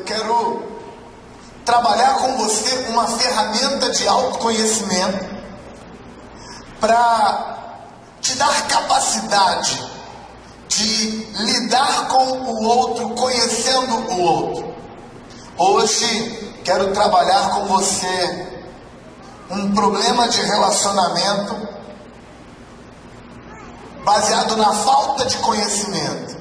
quero trabalhar com você uma ferramenta de autoconhecimento para te dar capacidade de lidar com o outro, conhecendo o outro. Hoje quero trabalhar com você um problema de relacionamento baseado na falta de conhecimento,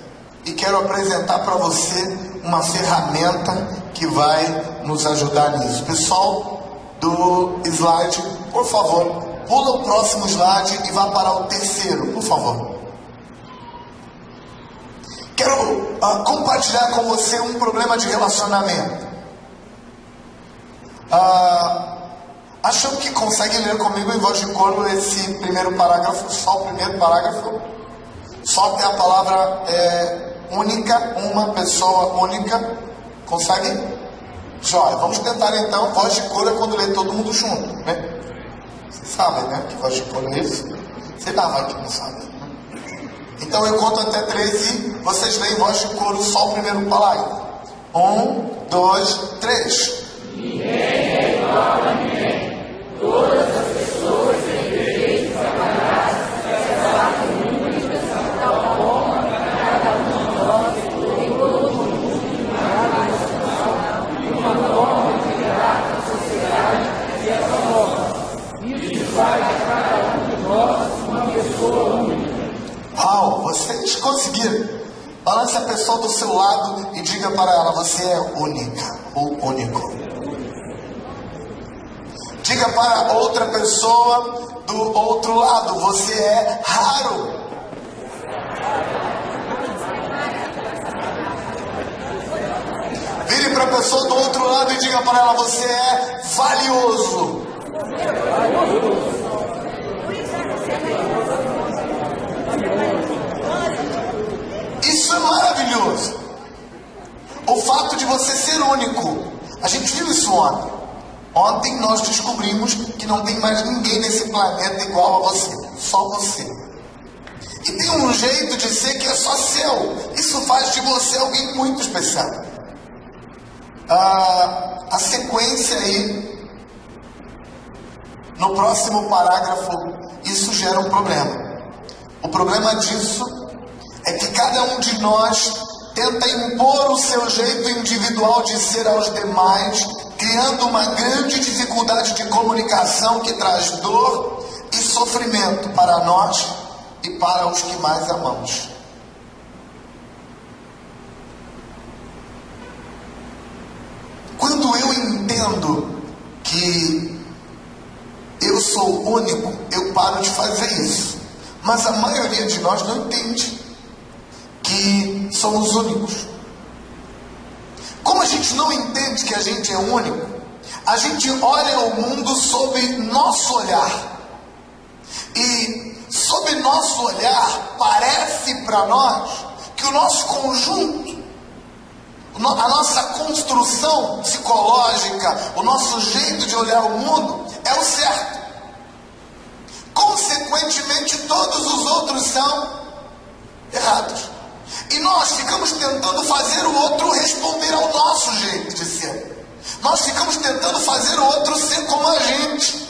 e quero apresentar para você uma ferramenta que vai nos ajudar nisso. Pessoal do slide, por favor, pula o próximo slide e vá para o terceiro, por favor. Quero compartilhar com você um problema de relacionamento. Acham que consegue ler comigo em voz de coro esse primeiro parágrafo? Só o primeiro parágrafo? Só tem a palavra única, uma pessoa única. Consegue? Jóia, vamos tentar então. Voz de coro é quando lê todo mundo junto, né? Vocês sabem, né? Que voz de coro é isso? Sei lá, vai que não sabe. Então eu conto até 3 e vocês leem voz de coro só o primeiro parágrafo. 1, 2, 3. Ninguém é igual a ninguém. Todas as pessoas têm defeitos separados, exceto uma expressão tal forma, cada um de nós tem todo mundo uma forma de lidar com a sociedade e essa forma. Isso faz de cada um de nós uma pessoa única. Uau, vocês conseguiram. Balance a pessoa do seu lado e diga para ela: você é única ou único. Diga para outra pessoa do outro lado: você é raro. Vire para a pessoa do outro lado e diga para ela: você é valioso. Isso é maravilhoso. O fato de você ser único. A gente viu isso ontem. Ontem nós descobrimos que não tem mais ninguém nesse planeta igual a você. Só você. E tem um jeito de ser que é só seu. Isso faz de você alguém muito especial. A sequência aí, no próximo parágrafo, isso gera um problema. O problema disso é que cada um de nós tenta impor o seu jeito individual de ser aos demais, criando uma grande dificuldade de comunicação que traz dor e sofrimento para nós e para os que mais amamos. Quando eu entendo que eu sou único, eu paro de fazer isso. Mas a maioria de nós não entende que somos únicos. Como a gente não entende que a gente é único, a gente olha o mundo sob nosso olhar. E sob nosso olhar, parece para nós que o nosso conjunto, a nossa construção psicológica, o nosso jeito de olhar o mundo é o certo. Consequentemente, todos os outros são errados. E nós ficamos tentando fazer o outro responder ao nosso jeito de ser. Nós ficamos tentando fazer o outro ser como a gente.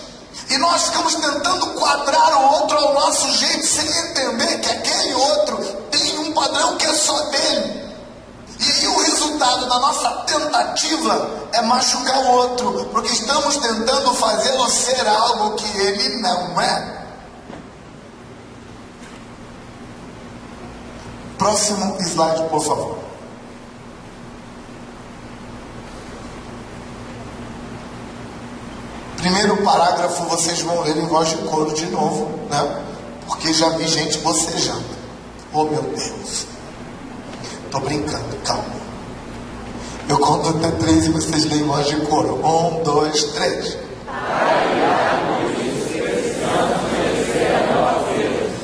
E nós ficamos tentando quadrar o outro ao nosso jeito, sem entender que aquele outro tem um padrão que é só dele. E aí o resultado da nossa tentativa é machucar o outro, porque estamos tentando fazê-lo ser algo que ele não é. Próximo slide, por favor. Primeiro parágrafo vocês vão ler em voz de coro de novo, né? Porque já vi gente bocejando. Oh, meu Deus. Tô brincando, calma. Eu conto até 3 e vocês leem em voz de coro. 1, 2, 3.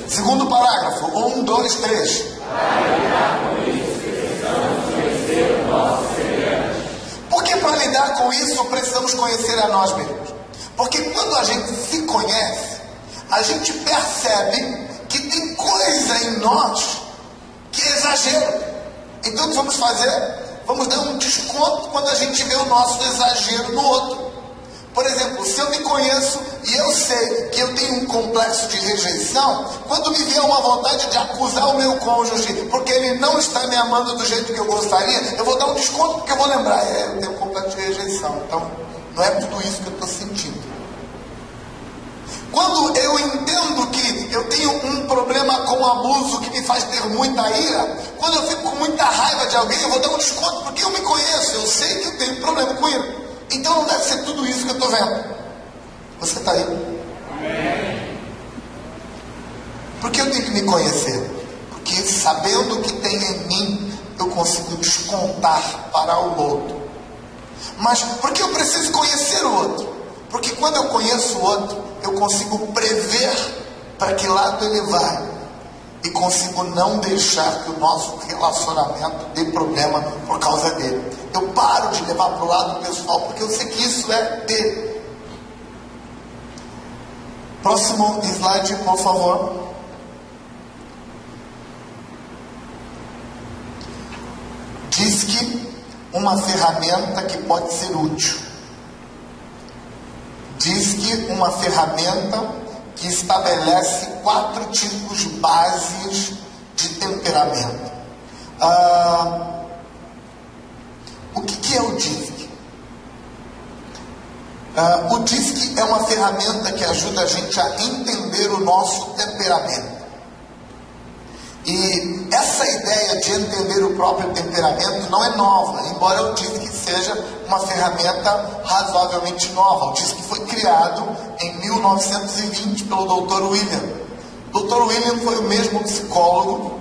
Segundo parágrafo. 1, 2, 3. Porque para lidar com isso precisamos conhecer a nós mesmos. Porque quando a gente se conhece, a gente percebe que tem coisa em nós que é exagero. Então o que vamos fazer? vamos dar um desconto quando a gente vê o nosso exagero no outro. Por exemplo, se eu me conheço e eu sei que eu tenho um complexo de rejeição, quando me vier uma vontade de acusar o meu cônjuge porque ele não está me amando do jeito que eu gostaria, eu vou dar um desconto porque eu vou lembrar, eu tenho um complexo de rejeição, então não é tudo isso que eu estou sentindo. Quando eu entendo que eu tenho um problema com abuso que me faz ter muita ira, quando eu fico com muita raiva de alguém, eu vou dar um desconto porque eu me conheço, eu sei que eu tenho problema com ira. Então não deve ser tudo isso que eu estou vendo. Você está aí? Amém. Por que eu tenho que me conhecer? Porque sabendo o que tem em mim, eu consigo descontar para o outro. Mas por que eu preciso conhecer o outro? Porque quando eu conheço o outro, eu consigo prever para que lado ele vai. E consigo não deixar que o nosso relacionamento dê problema por causa dele. Eu paro de levar para o lado pessoal, porque eu sei que isso é dele. Próximo slide, por favor. Diz que uma ferramenta que pode ser útil. Diz que uma ferramenta que estabelece 4 tipos bases de temperamento. O que é o DISC? O DISC é uma ferramenta que ajuda a gente a entender o nosso temperamento. E essa ideia de entender o próprio temperamento não é nova, embora o DISC seja uma ferramenta razoavelmente nova. O DISC foi criado em 1920 pelo Dr. William. Dr. William foi o mesmo psicólogo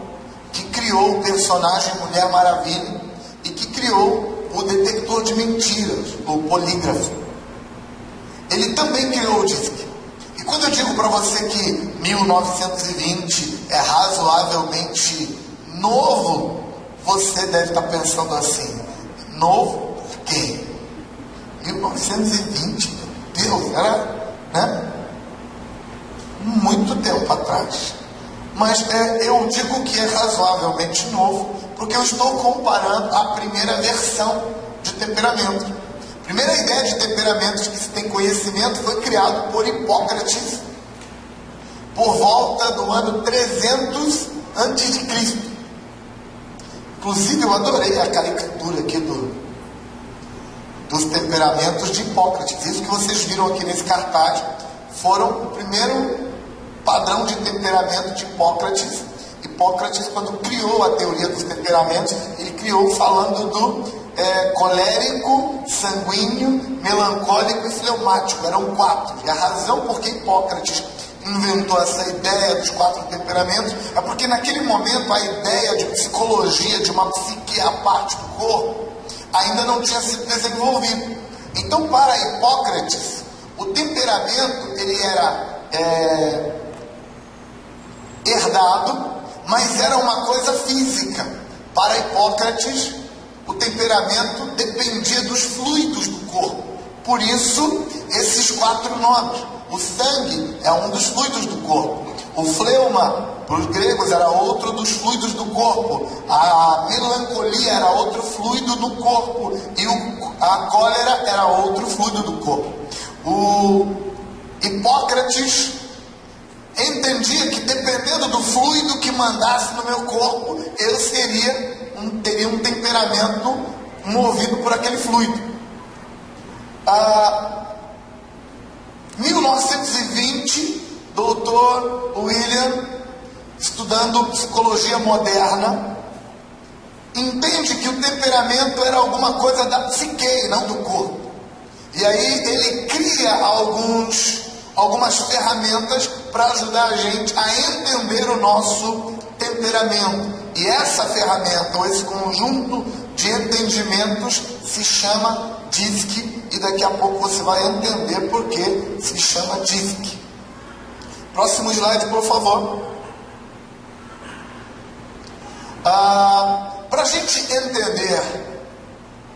que criou o personagem Mulher Maravilha e que criou o detector de mentiras, o polígrafo. Ele também criou o DISC. E quando eu digo para você que 1920 é razoavelmente novo, você deve estar pensando assim: novo por quê? 1920, meu Deus, era, né? Muito tempo atrás. Mas eu digo que é razoavelmente novo, porque eu estou comparando a primeira versão de temperamento. A primeira ideia de temperamentos que se tem conhecimento foi criado por Hipócrates por volta do ano 300 a.C. Inclusive eu adorei a caricatura aqui dos temperamentos de Hipócrates. Isso que vocês viram aqui nesse cartaz foram o primeiro padrão de temperamento de Hipócrates. Hipócrates, quando criou a teoria dos temperamentos, ele criou falando do colérico, sanguíneo, melancólico e fleumático. Eram 4. E a razão por que Hipócrates inventou essa ideia dos 4 temperamentos é porque naquele momento a ideia de psicologia, de uma psique à parte do corpo, ainda não tinha sido desenvolvido. Então, para Hipócrates, o temperamento ele era herdado, mas era uma coisa física. Para Hipócrates, o temperamento dependia dos fluidos do corpo. Por isso, esses 4 nomes. O sangue é um dos fluidos do corpo. O fleuma, para os gregos, era outro dos fluidos do corpo. A melancolia era outro fluido do corpo. E a cólera era outro fluido do corpo. O Hipócrates entendia que dependendo do fluido que mandasse no meu corpo, eu teria um temperamento movido por aquele fluido. 1920, Dr. William, estudando psicologia moderna, entende que o temperamento era alguma coisa da psique, não do corpo. E aí ele cria algumas ferramentas para ajudar a gente a entender o nosso temperamento. E essa ferramenta, ou esse conjunto de entendimentos, se chama DISC. E daqui a pouco você vai entender por que se chama DISC. Próximo slide, por favor. Para a gente entender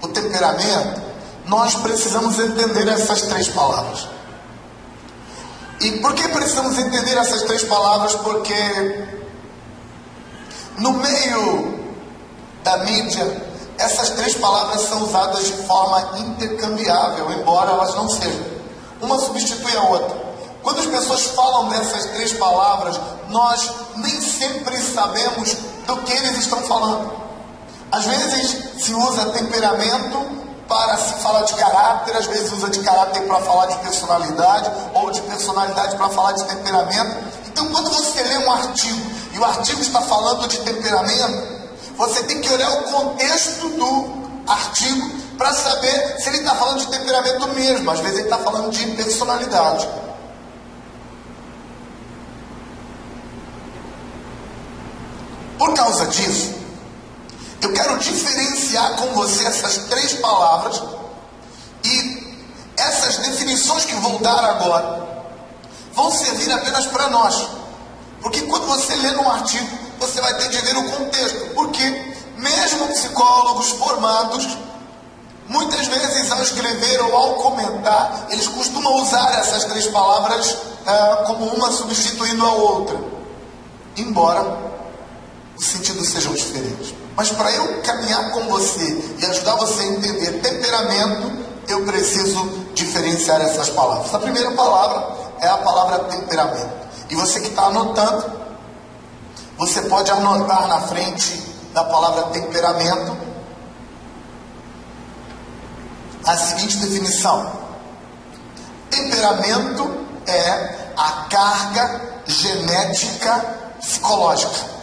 o temperamento, nós precisamos entender essas 3 palavras. E por que precisamos entender essas 3 palavras? Porque no meio da mídia, essas três palavras são usadas de forma intercambiável, embora elas não sejam. Uma substitui a outra. Quando as pessoas falam dessas três palavras, nós nem sempre sabemos do que eles estão falando. Às vezes se usa temperamento para se falar de caráter, às vezes usa de caráter para falar de personalidade, ou de personalidade para falar de temperamento. Então, quando você lê um artigo, e o artigo está falando de temperamento, você tem que olhar o contexto do artigo para saber se ele está falando de temperamento mesmo. Às vezes ele está falando de personalidade. Por causa disso, eu quero diferenciar com você essas três palavras, e essas definições que vou dar agora vão servir apenas para nós. Porque quando você lê num artigo, você vai ter de ver o contexto. Porque mesmo psicólogos formados, muitas vezes ao escrever ou ao comentar, eles costumam usar essas três palavras como uma substituindo a outra, embora os sentidos sejam diferentes. Mas para eu caminhar com você e ajudar você a entender temperamento, eu preciso diferenciar essas palavras. A primeira palavra é a palavra temperamento. E você que está anotando, você pode anotar na frente da palavra temperamento a seguinte definição: temperamento é a carga genética psicológica.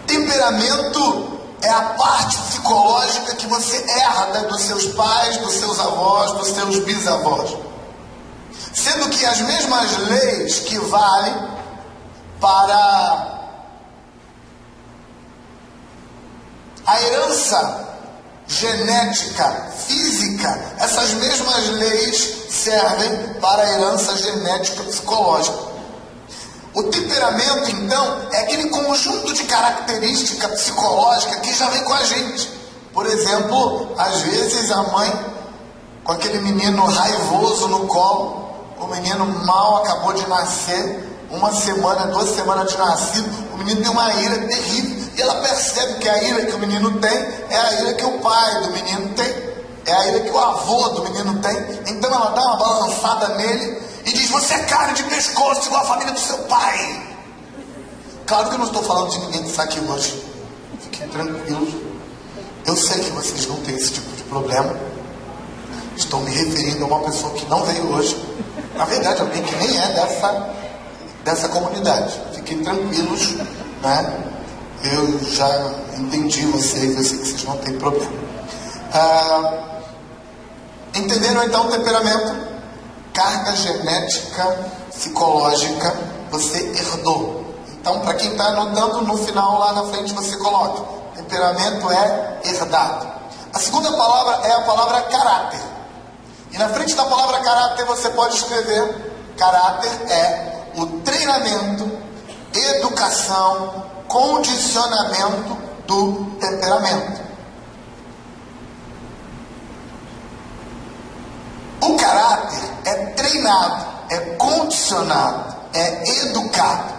Temperamento é a parte psicológica que você herda dos seus pais, dos seus avós, dos seus bisavós. Sendo que as mesmas leis que valem para a herança genética física, essas mesmas leis servem para a herança genética psicológica. O temperamento, então, é aquele conjunto de característica psicológica que já vem com a gente. Por exemplo, às vezes a mãe, com aquele menino raivoso no colo, o menino mal acabou de nascer, 1 semana, 2 semanas de nascido, o menino tem uma ira terrível, e ela percebe que a ira que o menino tem é a ira que o pai do menino tem, é a ira que o avô do menino tem. Então ela dá uma balançada nele e diz: você é carne de pescoço igual a família do seu pai. Claro que eu não estou falando de ninguém que está aqui hoje, fiquem tranquilos, eu sei que vocês não têm esse tipo de problema. Estou me referindo a uma pessoa que não veio hoje, na verdade alguém que nem é dessa comunidade. Fiquem tranquilos, né? Eu já entendi vocês, eu sei que vocês não têm problema. Entenderam então o temperamento? Carga genética psicológica, você herdou. Então, para quem está anotando, no final lá na frente você coloca: temperamento é herdado. A segunda palavra é a palavra caráter. E na frente da palavra caráter você pode escrever: caráter é o treinamento, educação, condicionamento do temperamento. O caráter é treinado, é condicionado, é educado.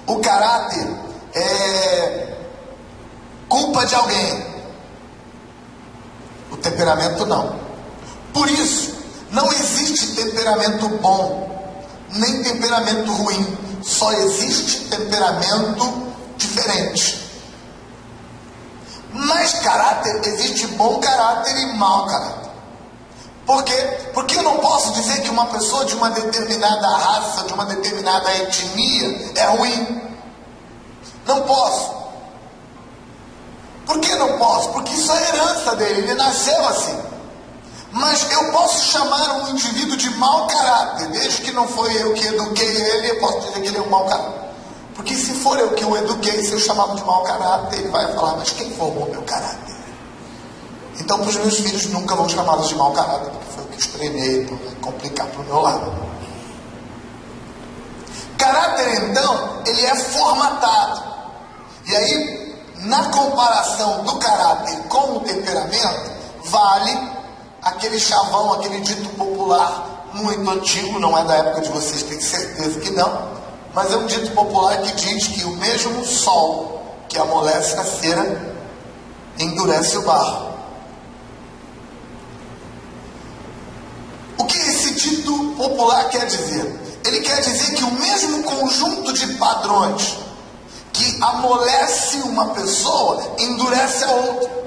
O caráter é culpa de alguém. O temperamento não. Por isso, não existe temperamento bom, nem temperamento ruim. Só existe temperamento diferente. Mas caráter, existe bom caráter e mau caráter. Por quê? Porque eu não posso dizer que uma pessoa de uma determinada raça, de uma determinada etnia é ruim. Não posso. Por que não posso? Porque isso é herança dele, ele nasceu assim. Mas eu posso chamar um indivíduo de mau caráter, desde que não foi eu que eduquei ele, eu posso dizer que ele é um mau caráter. Porque se for eu que o eduquei, se eu chamá-lo de mau caráter, ele vai falar: mas quem formou meu caráter? Então, para os meus filhos nunca vão chamá-los de mau caráter, porque foi o que os treinei para complicar para o meu lado. Caráter, então, ele é formatado. E aí, na comparação do caráter com o temperamento, vale aquele chavão, aquele dito popular muito antigo, não é da época de vocês, tenho certeza que não, mas é um dito popular que diz que o mesmo sol que amolece a cera endurece o barro. O que esse dito popular quer dizer? Ele quer dizer que o mesmo conjunto de padrões que amolece uma pessoa endurece a outra.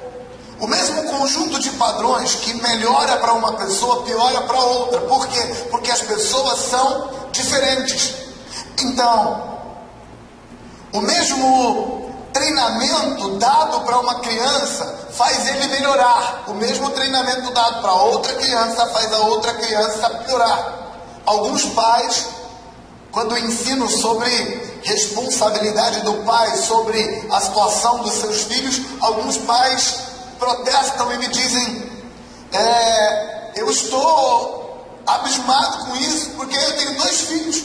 O mesmo conjunto de padrões que melhora para uma pessoa, piora para outra. Por quê? Porque as pessoas são diferentes. Então, o mesmo treinamento dado para uma criança faz ele melhorar. O mesmo treinamento dado para outra criança faz a outra criança piorar. Alguns pais, quando ensinam sobre responsabilidade do pai, sobre a situação dos seus filhos, alguns pais protestam e me dizem: eu estou abismado com isso, porque eu tenho 2 filhos,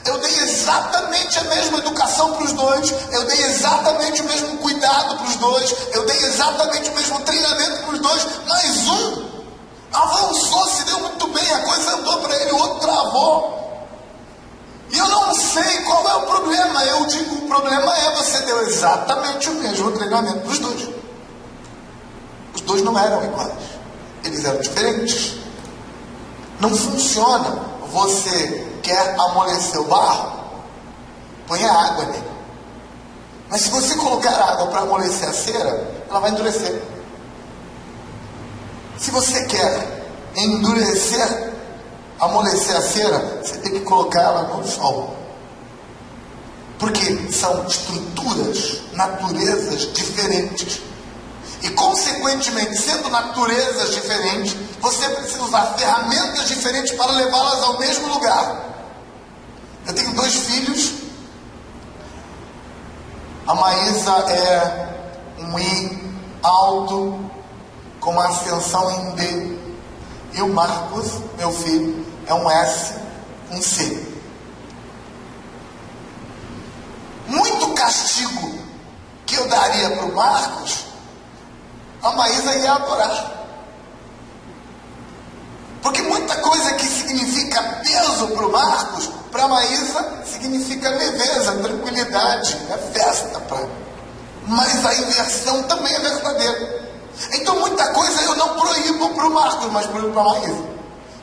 eu dei exatamente a mesma educação para os 2, eu dei exatamente o mesmo cuidado para os 2, eu dei exatamente o mesmo treinamento para os 2, mas um avançou, se deu muito bem, a coisa andou para ele, o outro travou, e eu não sei qual é o problema. Eu digo: o problema é você deu exatamente o mesmo treinamento para os 2. Os 2 não eram iguais, eles eram diferentes. Não funciona. Você quer amolecer o barro, põe a água nele. Mas se você colocar água para amolecer a cera, ela vai endurecer. Se você quer endurecer, amolecer a cera, você tem que colocar ela no sol. Porque são estruturas, naturezas diferentes. E, consequentemente, sendo naturezas diferentes, você precisa usar ferramentas diferentes para levá-las ao mesmo lugar. Eu tenho 2 filhos. A Maísa é um I alto, com uma ascensão em D. E o Marcos, meu filho, é um S, um C. Muito castigo que eu daria para o Marcos, a Maísa ia adorar. Porque muita coisa que significa peso para o Marcos, para a Maísa significa leveza, tranquilidade, é festa para. Mas a inversão também é verdadeira. Então muita coisa eu não proíbo para o Marcos, mas proíbo para a Maísa.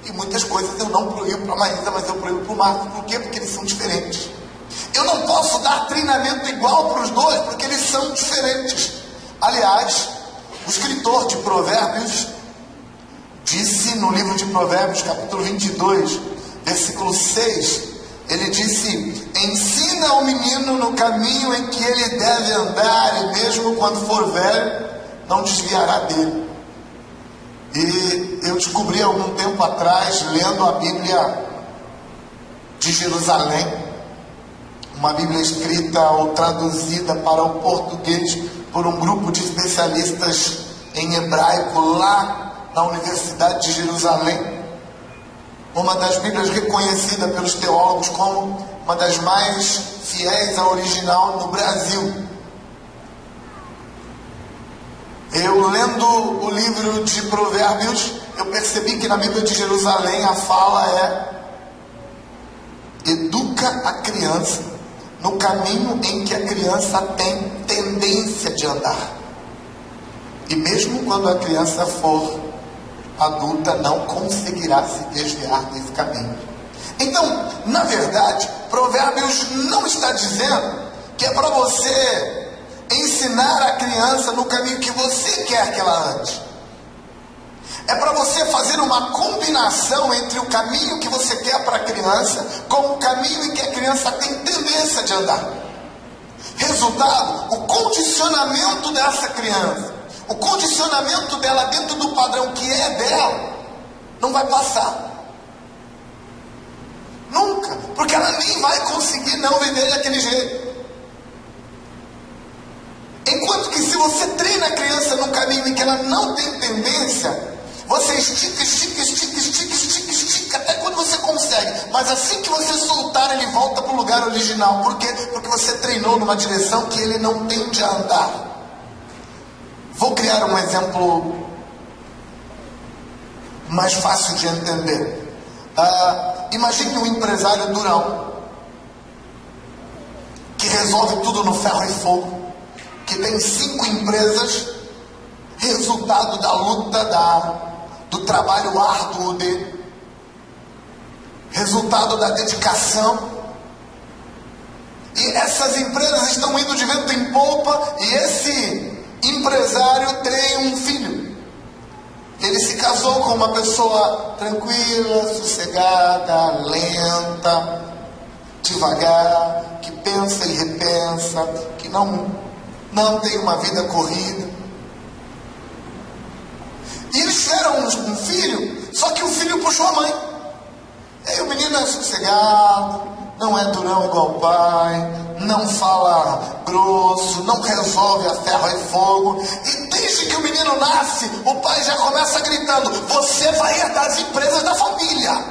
E muitas coisas eu não proíbo para a Maísa, mas eu proíbo para o Marcos. Por quê? Porque eles são diferentes. Eu não posso dar treinamento igual para os 2, porque eles são diferentes. Aliás, o escritor de Provérbios disse no livro de Provérbios, capítulo 22, versículo 6, ele disse: ensina o menino no caminho em que ele deve andar, e mesmo quando for velho, não desviará dele. E eu descobri algum tempo atrás, lendo a Bíblia de Jerusalém, uma Bíblia escrita ou traduzida para o português por um grupo de especialistas em hebraico lá na Universidade de Jerusalém, uma das Bíblias reconhecidas pelos teólogos como uma das mais fiéis ao original no Brasil. Eu, lendo o livro de Provérbios, eu percebi que na Bíblia de Jerusalém a fala é: educa a criança no caminho em que a criança tem tendência de andar. E mesmo quando a criança for adulta, não conseguirá se desviar desse caminho. Então, na verdade, Provérbios não está dizendo que é para você ensinar a criança no caminho que você quer que ela ande. É para você fazer uma combinação entre o caminho que você quer para a criança com o caminho em que a criança tem tendência de andar. Resultado, o condicionamento dessa criança, o condicionamento dela dentro do padrão que é dela, não vai passar. Nunca, porque ela nem vai conseguir não viver daquele jeito. Enquanto que se você treina a criança num caminho em que ela não tem tendência, você estica, até quando você consegue. Mas assim que você soltar, ele volta para o lugar original. Por quê? Porque você treinou numa direção que ele não tende a andar. Vou criar um exemplo mais fácil de entender. Imagine um empresário durão. que resolve tudo no ferro e fogo, que tem 5 empresas, resultado da luta, do trabalho árduo dele, resultado da dedicação. E essas empresas estão indo de vento em polpa, e esse empresário tem um filho. Ele se casou com uma pessoa tranquila, sossegada, lenta, devagar, que pensa e repensa, que não tem uma vida corrida. E eles tiveram um filho, só que o filho puxou a mãe. E aí o menino é sossegado, não é durão igual o pai, não fala grosso, não resolve a ferro e fogo. E desde que o menino nasce, o pai já começa gritando: você vai herdar as empresas da família.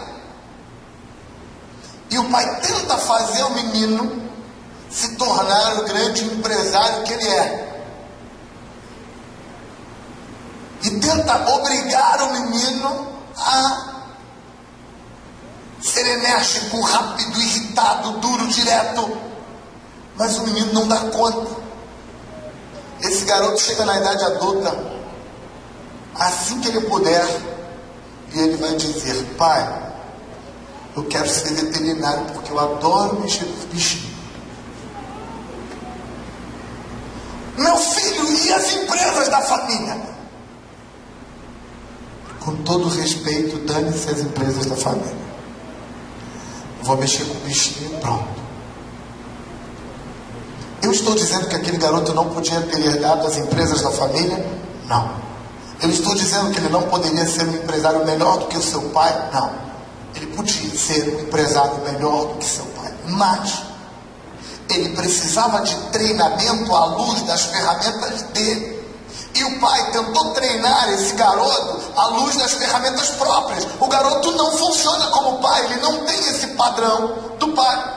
E o pai tenta fazer o menino se tornar o grande empresário que ele é. E tenta obrigar o menino a ser enérgico, rápido, irritado, duro, direto. Mas o menino não dá conta. Esse garoto chega na idade adulta, assim que ele puder, e ele vai dizer: pai, eu quero ser veterinário porque eu adoro mexer com os bichinhos. Meu filho, e as empresas da família? Com todo respeito, dane-se as empresas da família. Vou mexer com o bichinho e pronto. Eu estou dizendo que aquele garoto não podia ter herdado as empresas da família? Não. Eu estou dizendo que ele não poderia ser um empresário melhor do que o seu pai? Não. Ele podia ser um empresário melhor do que seu pai. Mas ele precisava de treinamento à luz das ferramentas dele. E o pai tentou treinar esse garoto à luz das ferramentas próprias. O garoto não funciona como pai, ele não tem esse padrão do pai.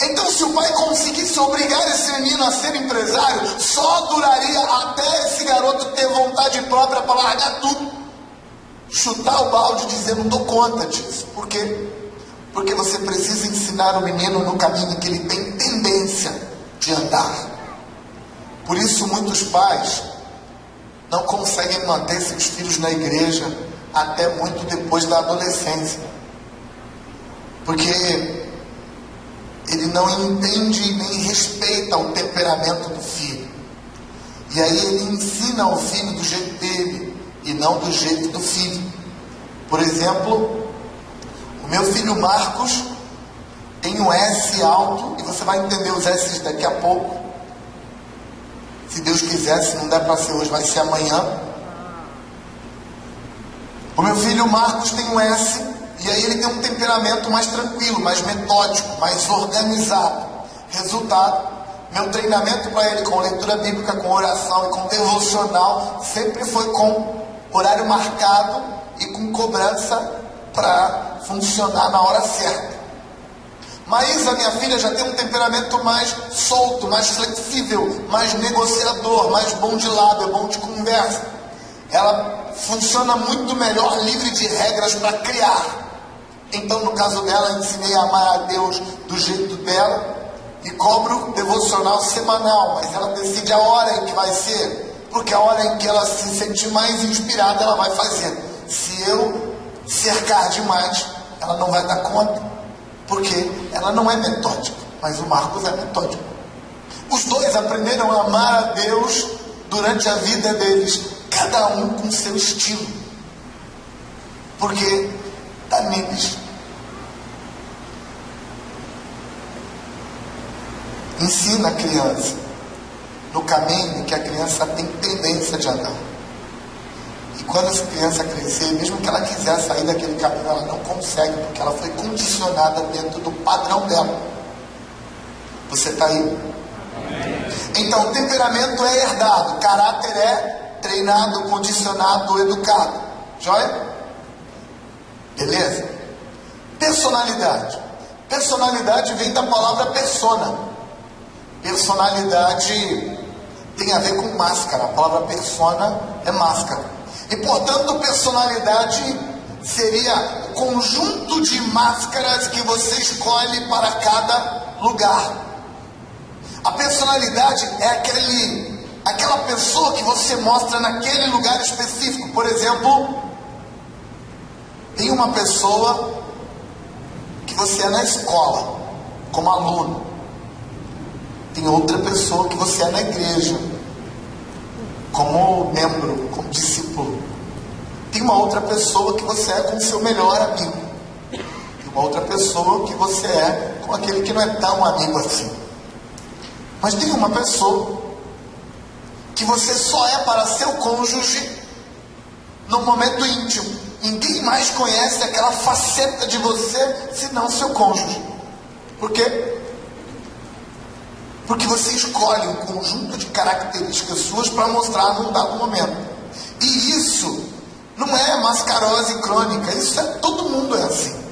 Então, se o pai conseguisse obrigar esse menino a ser empresário, só duraria até esse garoto ter vontade própria para largar tudo, chutar o balde e dizer: não dou conta disso. Por quê? Porque você precisa ensinar o menino no caminho que ele tem tendência de andar. Por isso muitos pais não conseguem manter seus filhos na igreja até muito depois da adolescência, porque ele não entende nem respeita o temperamento do filho. E aí ele ensina o filho do jeito dele e não do jeito do filho. Por exemplo, o meu filho Marcos tem um S alto, e você vai entender os S daqui a pouco. Se Deus quiser, se não der para ser hoje, vai ser amanhã. O meu filho Marcos tem um S, e aí ele tem um temperamento mais tranquilo, mais metódico, mais organizado. Resultado, meu treinamento para ele com leitura bíblica, com oração e com devocional, sempre foi com horário marcado e com cobrança para funcionar na hora certa. Maísa, minha filha, já tem um temperamento mais solto, mais flexível, mais negociador, mais bom de lábio, bom de conversa. Ela funciona muito melhor livre de regras para criar. Então, no caso dela, ensinei a amar a Deus do jeito dela e cobro devocional semanal, mas ela decide a hora em que vai ser, porque a hora em que ela se sentir mais inspirada, ela vai fazer. Se eu cercar demais, ela não vai dar conta. Porque ela não é metódica, mas o Marcos é metódico. Os dois aprenderam a amar a Deus durante a vida deles, cada um com seu estilo, porque está neles. Ensina a criança no caminho que a criança tem tendência de andar. E quando essa criança crescer, mesmo que ela quiser sair daquele caminho, ela não consegue, porque ela foi condicionada dentro do padrão dela. Você está aí? Amém. Então, temperamento é herdado, caráter é treinado, condicionado, educado. Joia? Beleza? Personalidade. Personalidade vem da palavra persona. Personalidade tem a ver com máscara. A palavra persona é máscara. E, portanto, personalidade seria o conjunto de máscaras que você escolhe para cada lugar. A personalidade é aquela pessoa que você mostra naquele lugar específico. Por exemplo, tem uma pessoa que você é na escola, como aluno. Tem outra pessoa que você é na igreja, como membro, como discípulo. Tem uma outra pessoa que você é com o seu melhor amigo. Tem uma outra pessoa que você é com aquele que não é tão amigo assim. Mas tem uma pessoa que você só é para seu cônjuge no momento íntimo. Ninguém mais conhece aquela faceta de você senão seu cônjuge. Por quê? Porque você escolhe um conjunto de características suas para mostrar num dado momento. E isso não é mascarose crônica, isso é, todo mundo é assim.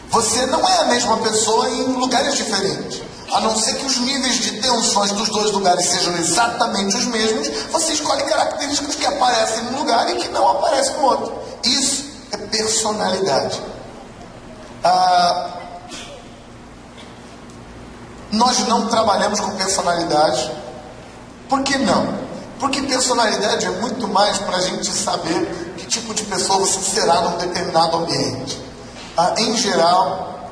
Você não é a mesma pessoa em lugares diferentes. A não ser que os níveis de tensões dos dois lugares sejam exatamente os mesmos, você escolhe características que aparecem num lugar e que não aparecem no outro. Isso é personalidade. Nós não trabalhamos com personalidade. Por que não? Porque personalidade é muito mais para a gente saber que tipo de pessoa você será num determinado ambiente. Em geral,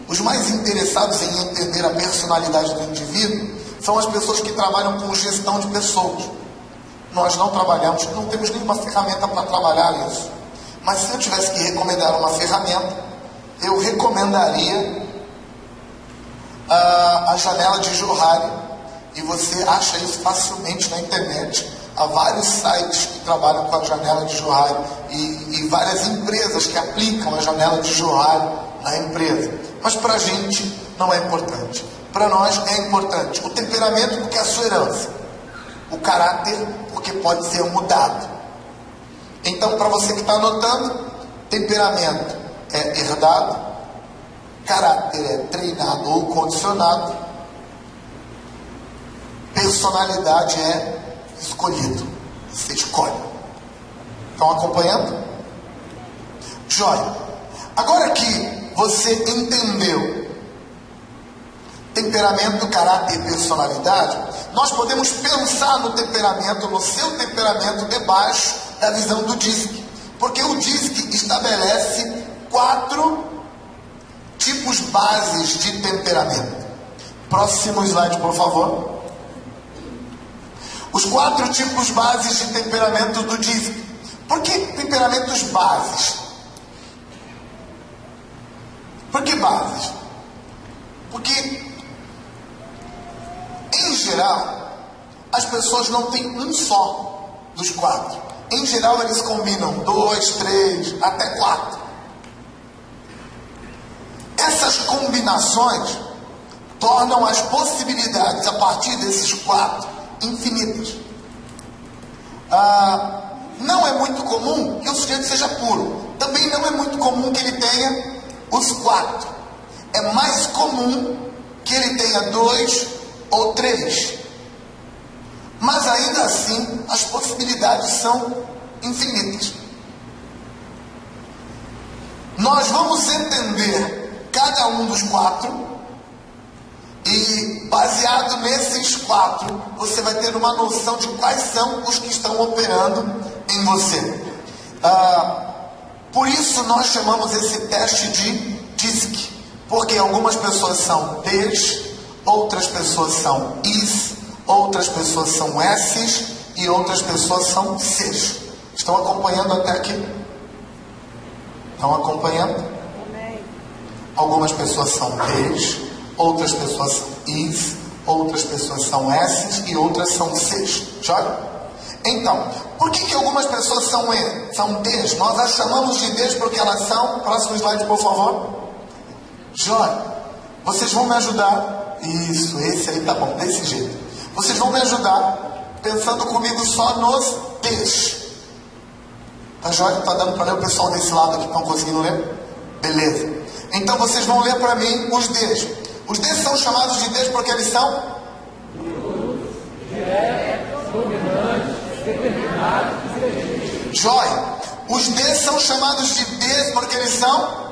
os mais interessados em entender a personalidade do indivíduo são as pessoas que trabalham com gestão de pessoas. Nós não trabalhamos, não temos nenhuma ferramenta para trabalhar isso. Mas se eu tivesse que recomendar uma ferramenta, eu recomendaria a janela de Johari, e você acha isso facilmente na internet. Há vários sites que trabalham com a janela de Johari e várias empresas que aplicam a janela de Johari na empresa. Mas para a gente não é importante. Para nós é importante o temperamento, porque é a sua herança. O caráter, porque pode ser mudado. Então, para você que está anotando, temperamento é herdado, caráter é treinado ou condicionado, personalidade é escolhido. Você escolhe. Estão acompanhando? Jóia. Agora que você entendeu temperamento, caráter e personalidade, nós podemos pensar no temperamento, no seu temperamento, debaixo da visão do DISC. Porque o DISC estabelece 4 tipos bases de temperamento. Próximo slide, por favor. Os 4 tipos bases de temperamento do DISC. Por que temperamentos bases? Por que bases? Porque, em geral, as pessoas não têm um só dos 4. Em geral, eles combinam 2, 3, até 4. Essas combinações tornam as possibilidades a partir desses 4 infinitas. Não é muito comum que o sujeito seja puro. Também não é muito comum que ele tenha os 4. É mais comum que ele tenha 2 ou 3. Mas ainda assim, as possibilidades são infinitas. Nós vamos entender cada um dos 4 e, baseado nesses 4, você vai ter uma noção de quais são os que estão operando em você. Por isso nós chamamos esse teste de DISC, porque algumas pessoas são Ds, outras pessoas são Is, outras pessoas são Ss e outras pessoas são Cs. Estão acompanhando até aqui? Estão acompanhando? Algumas pessoas são Ds, outras pessoas são Is, outras pessoas são Ss e outras são Cs. Joia? Então, por que algumas pessoas são Ds? Nós as chamamos de Ds porque elas são... Próximo slide, por favor. Joia. Vocês vão me ajudar. Isso, esse aí tá bom, desse jeito. Vocês vão me ajudar pensando comigo só nos Ds. Tá joia? Tá dando para ler o pessoal desse lado aqui que estão conseguindo ler? Beleza. Então vocês vão ler para mim os Ds. Os Ds são chamados de Ds porque eles são? Joia. Os Ds são chamados de Ds porque eles são?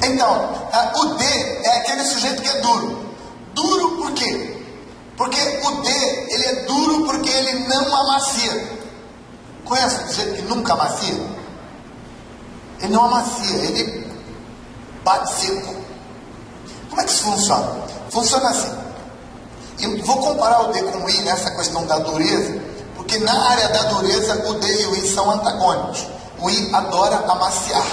Então, o D é aquele sujeito que é duro. Duro por quê? Porque o D, ele é duro porque ele não amacia. Conhece o sujeito que nunca amacia? Ele não amacia, ele bate seco. Como é que isso funciona? Funciona assim. Eu vou comparar o D com o I nessa questão da dureza, porque na área da dureza o D e o I são antagônicos. O I adora amaciar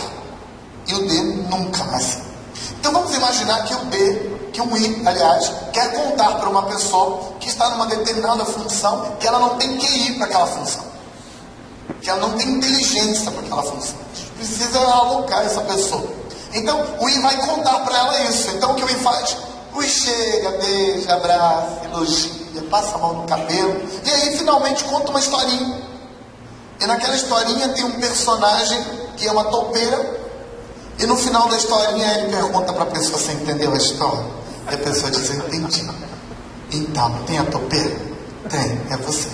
e o D nunca amacia. Então vamos imaginar que o D, que o I, aliás, quer contar para uma pessoa que está numa determinada função que ela não tem QI para aquela função, que ela não tem inteligência para aquela função. Precisa alocar essa pessoa. Então o I vai contar para ela isso. Então o que o I faz? O I chega, beija, abraça, elogia, passa a mão no cabelo e aí finalmente conta uma historinha. E naquela historinha tem um personagem que é uma toupeira. E no final da historinha ele pergunta para a pessoa: você entendeu a história? E a pessoa diz: eu entendi. Então, tem a toupeira? Tem, é você.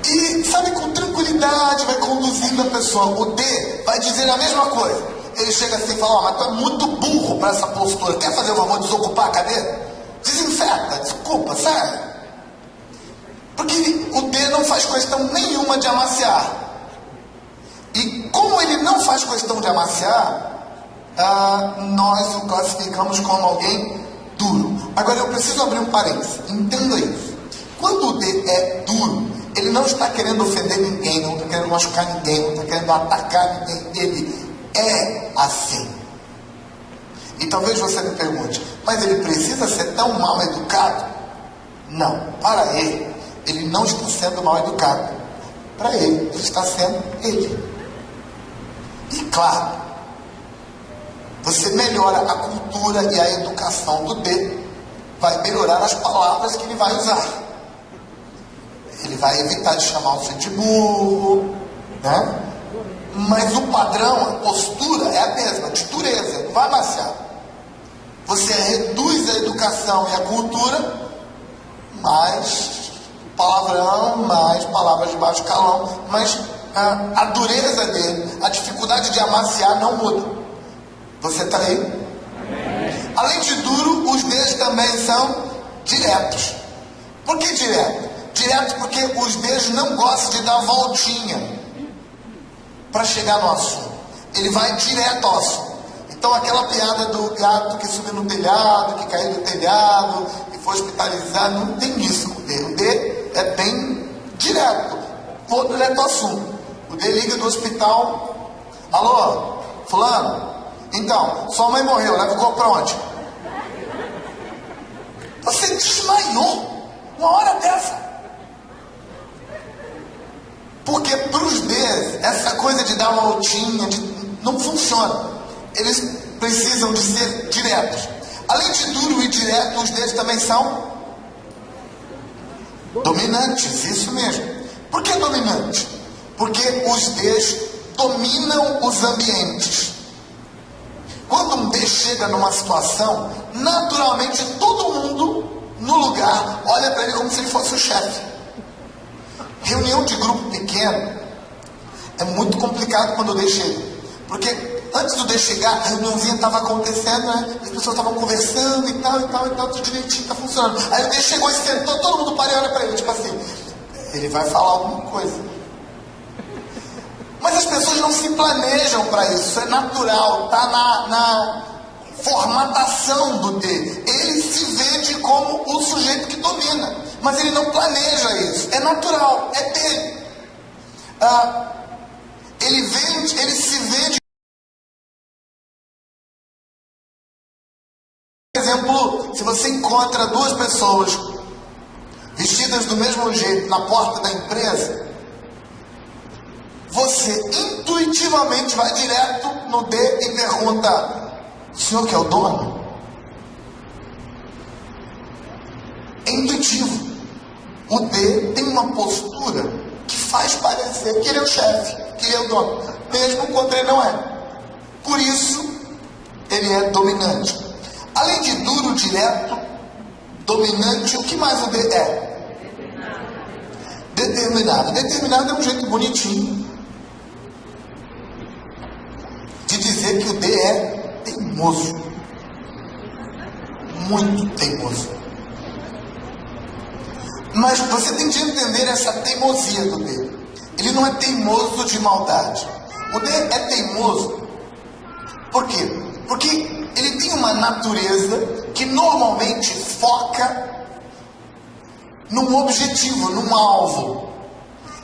E sabe, com tranquilidade vai conduzindo a pessoa. O D vai dizer a mesma coisa. Ele chega assim e fala: ó, mas tu é muito burro para essa postura. Quer fazer o favor de desocupar a cadeira? Desinfeta, desculpa, sério. Porque o D não faz questão nenhuma de amaciar. E como ele não faz questão de amaciar, nós o classificamos como alguém duro. Agora eu preciso abrir um parênteses. Entenda isso. Quando o D é duro, ele não está querendo ofender ninguém, não está querendo machucar ninguém, não está querendo atacar ninguém. Ele é assim. E talvez você me pergunte: mas ele precisa ser tão mal educado? Não. Para ele não está sendo mal educado. Para ele está sendo ele. E claro, você melhora a cultura e a educação do D, vai melhorar as palavras que ele vai usar. Ele vai evitar de chamar você de burro, né? Mas o padrão, a postura é a mesma, de dureza, não vai amaciar. Você reduz a educação e a cultura, mais palavrão, mais palavras de baixo calão, mas a dureza dele, a dificuldade de amaciar não muda. Você está aí? Amém. Além de duro, os Ds também são diretos. Por que direto? Direto porque os Ds não gostam de dar voltinha para chegar no assunto. Ele vai direto ao assunto. Então aquela piada do gato que subiu no telhado, que caiu do telhado, que foi hospitalizado, não tem isso com o D. O D é bem direto. Vou direto ao assunto. O D liga do hospital: alô, fulano? Então, sua mãe morreu, leva o corpo pra onde? Você desmaiou uma hora dessa. Porque para os Ds, essa coisa de dar uma voltinha não funciona. Eles precisam de ser diretos. Além de duro e direto, os Ds também são dominantes, isso mesmo. Por que dominante? Porque os Ds dominam os ambientes. Quando um D chega numa situação, naturalmente todo mundo no lugar olha para ele como se ele fosse o chefe. Reunião de grupo pequeno é muito complicado quando o D chega. Porque antes do D chegar, a reuniãozinha estava acontecendo, né? As pessoas estavam conversando e tal, tudo direitinho, está funcionando. Aí o D chegou e sentou, todo mundo para e olha para ele, tipo assim, ele vai falar alguma coisa. Mas as pessoas não se planejam para isso, é natural, está na formatação do D. Ele se vende como o sujeito que domina, mas ele não planeja isso, é natural, é dele. Ele se vende. Por exemplo, se você encontra duas pessoas vestidas do mesmo jeito na porta da empresa, você intuitivamente vai direto no D e pergunta: o senhor que é o dono? É intuitivo. O D tem uma postura que faz parecer que ele é o chefe, que ele é o dono, mesmo quando ele não é. Por isso, ele é dominante. Além de duro, direto, dominante, o que mais o D é? Determinado. Determinado é um jeito bonitinho dizer que o D é teimoso. Muito teimoso. Mas você tem que entender essa teimosia do D. Ele não é teimoso de maldade. O D é teimoso. Por quê? Porque ele tem uma natureza que normalmente foca num objetivo, num alvo.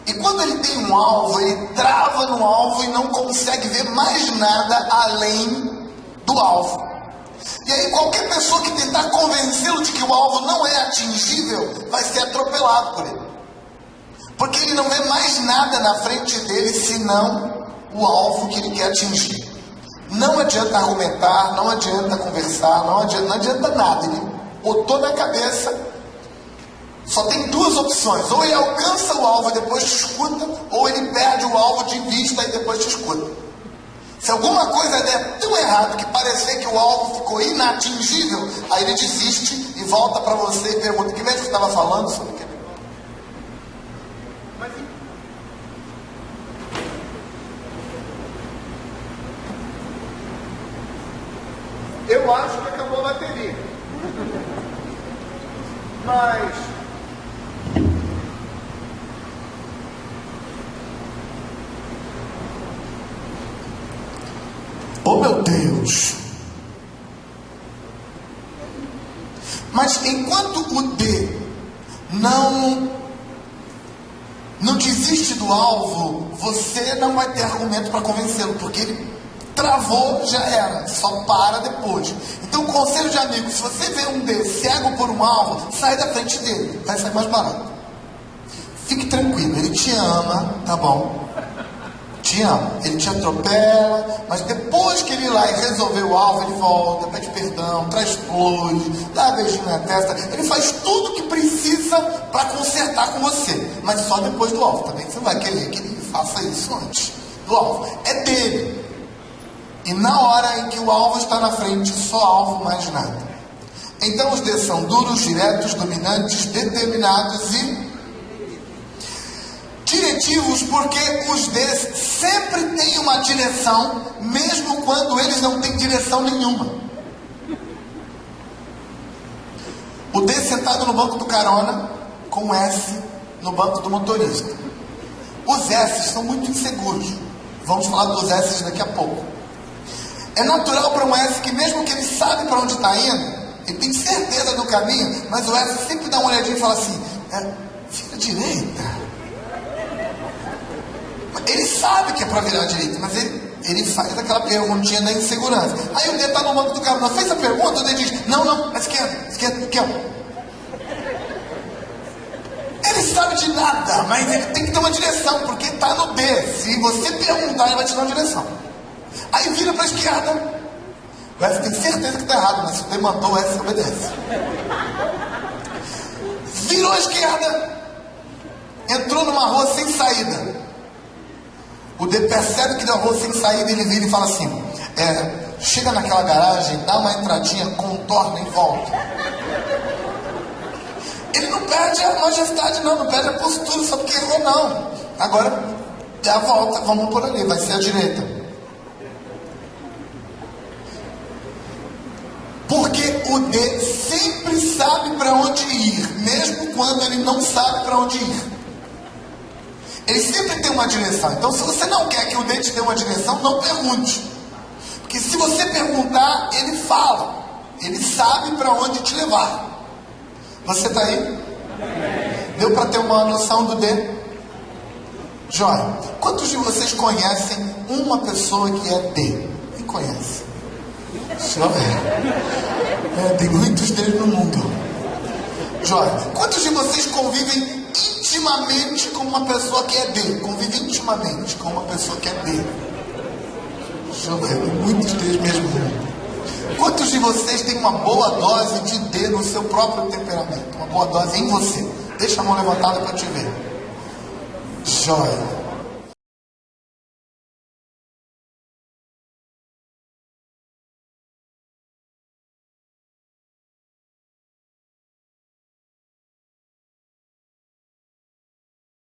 E quando ele tem um alvo, ele trava no alvo e não consegue ver mais nada além do alvo. E aí qualquer pessoa que tentar convencê-lo de que o alvo não é atingível, vai ser atropelado por ele. Porque ele não vê mais nada na frente dele, senão o alvo que ele quer atingir. Não adianta argumentar, não adianta conversar, não adianta nada. Ele botou na cabeça, só tem duas opções. Ou ele alcança o alvo e depois te escuta, ou ele perde o alvo de vista e depois te escuta. Se alguma coisa der tão errado que parecer que o alvo ficou inatingível, aí ele desiste e volta para você e pergunta: que mesmo que você estava falando sobre o que? Eu acho que acabou a bateria. Mas oh meu Deus! Mas enquanto o D não desiste do alvo, você não vai ter argumento para convencê-lo, porque ele travou, já era, só para depois. Então, conselho de amigo: se você vê um D cego por um alvo, sai da frente dele, vai sair mais barato. Fique tranquilo, ele te ama, tá bom? Te ama, ele te atropela, mas depois que ele ir lá e resolver o alvo, ele volta, pede perdão, traz flores, dá beijinho na testa, ele faz tudo o que precisa para consertar com você, mas só depois do alvo. Também você vai querer que ele faça isso antes do alvo, é dele. E na hora em que o alvo está na frente, só alvo, mais nada. Então os Ds são duros, diretos, dominantes, determinados e diretivos, porque os Ds sempre têm uma direção, mesmo quando eles não têm direção nenhuma. O D sentado no banco do carona, com o S no banco do motorista. Os S são muito inseguros. Vamos falar dos S daqui a pouco. É natural para um S que, mesmo que ele sabe para onde está indo, ele tem certeza do caminho, mas o S sempre dá uma olhadinha e fala assim: vira à direita. Ele sabe que é para virar à direita, mas ele faz aquela perguntinha da insegurança. Aí o D está no banco do carro, não fez a pergunta, o D diz: não, esquerda, aqui, ó. Ele sabe de nada, mas ele tem que ter uma direção, porque está no D. Se você perguntar, ele vai te dar uma direção. Aí vira para a esquerda. O S tem certeza que está errado, mas se o D mandou, o S obedece. Virou à esquerda. Entrou numa rua sem saída. O D percebe que deu a rua sem saída, ele vira e fala assim: chega naquela garagem, dá uma entradinha, contorna e volta. Ele não perde a majestade, não perde a postura, só porque errou, não. Agora, dá a volta, vamos por ali, vai ser a direita. Porque o D sempre sabe para onde ir, mesmo quando ele não sabe para onde ir. Ele sempre tem uma direção. Então, se você não quer que o D te dê uma direção, não pergunte. Porque se você perguntar, ele fala. Ele sabe para onde te levar. Você está aí? Deu para ter uma noção do D? Jóia. Quantos de vocês conhecem uma pessoa que é D? Quem conhece? Tem muitos deles no mundo. Jóia. Quantos de vocês convivem intimamente com uma pessoa que é D? Convive intimamente com uma pessoa que é D. Jóia. Muitos deles mesmo. Quantos de vocês têm uma boa dose de D no seu próprio temperamento? Uma boa dose em você. Deixa a mão levantada para te ver. Jóia.